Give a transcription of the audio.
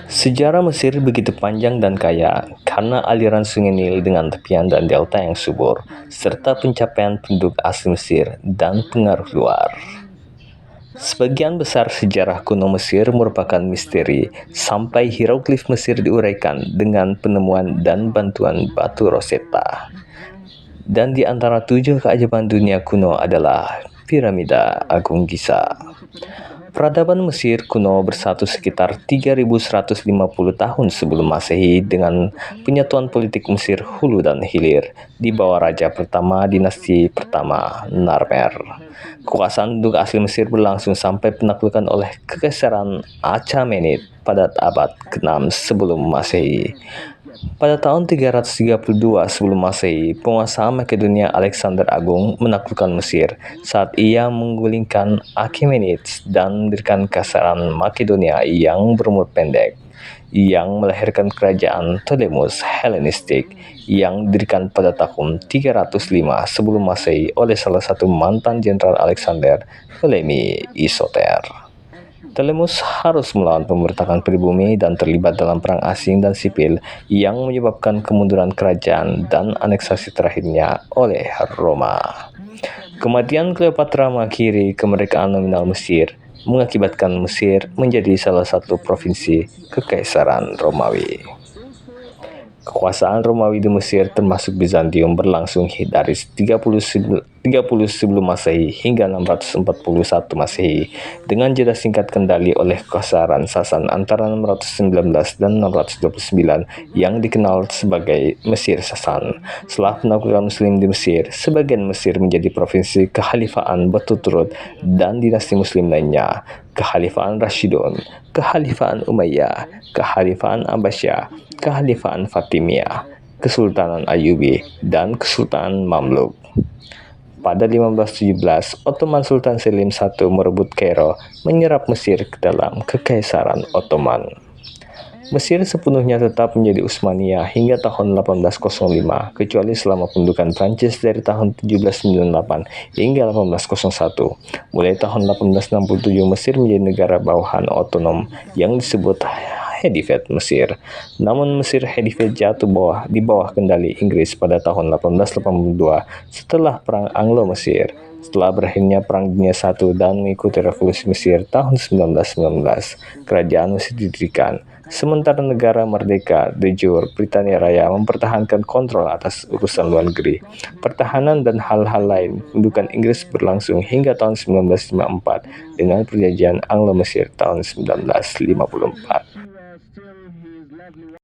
Sejarah Mesir begitu panjang dan kaya karena aliran Sungai Nil dengan tepian dan delta yang subur, serta pencapaian penduduk asli Mesir dan pengaruh luar. Sebagian besar sejarah kuno Mesir merupakan misteri, sampai hieroglif Mesir diuraikan dengan penemuan dan bantuan batu Rosetta. Dan di antara 7 keajaiban dunia kuno adalah Piramida Agung Giza. Peradaban Mesir kuno bersatu sekitar 3150 tahun sebelum Masehi dengan penyatuan politik Mesir Hulu dan Hilir di bawah Raja pertama dinasti pertama Narmer. Kekuasaan penduduk asli Mesir berlangsung sampai penaklukan oleh Kekaisaran Achaemenid pada abad ke-6 sebelum Masehi. Pada tahun 332 sebelum Masehi, penguasa Makedonia Alexander Agung menaklukkan Mesir saat ia menggulingkan Achaemenids dan mendirikan Kekaisaran Makedonia yang berumur pendek, yang melahirkan kerajaan Ptolemus Helenistik yang didirikan pada tahun 305 sebelum Masehi oleh salah satu mantan jenderal Alexander, Ptolemy Isoter. Ptolemus harus melawan pemberontakan pribumi dan terlibat dalam perang asing dan sipil yang menyebabkan kemunduran kerajaan dan aneksasi terakhirnya oleh Roma. Kematian Cleopatra mengakhiri kemerdekaan nominal Mesir, mengakibatkan Mesir menjadi salah satu provinsi Kekaisaran Romawi. Kekuasaan Romawi di Mesir termasuk Bizantium berlangsung dari 30 sebelum Masehi hingga 641 Masehi dengan jeda singkat kendali oleh Kekaisaran Sasan antara 619 dan 629 yang dikenal sebagai Mesir Sasan. Setelah penaklukan Muslim di Mesir, sebagian Mesir menjadi provinsi kehalifaan berturut-turut dan dinasti Muslim lainnya, Kehalifaan Rashidun, Kehalifaan Umayyah, Kehalifaan Abbasiyah, Kehalifaan Fatimiyah, Kesultanan Ayyubi, dan Kesultanan Mamluk. Pada 1517, Ottoman Sultan Selim I merebut Kairo, menyerap Mesir ke dalam Kekaisaran Ottoman. Mesir sepenuhnya tetap menjadi Utsmaniyah hingga tahun 1805, kecuali selama pendudukan Prancis dari tahun 1798 hingga 1801. Mulai tahun 1867, Mesir menjadi negara bawahan otonom yang disebut Khedivate Mesir. Namun Mesir Khedivate jatuh di bawah kendali Inggris pada tahun 1882 setelah Perang Anglo-Mesir. Setelah berakhirnya Perang Dunia I dan mengikuti Revolusi Mesir tahun 1919, kerajaan Mesir didirikan. Sementara negara merdeka de jure Britania Raya mempertahankan kontrol atas urusan luar negeri, pertahanan dan hal-hal lain. Pendudukan Inggris berlangsung hingga tahun 1954 dengan Perjanjian Anglo-Mesir tahun 1954.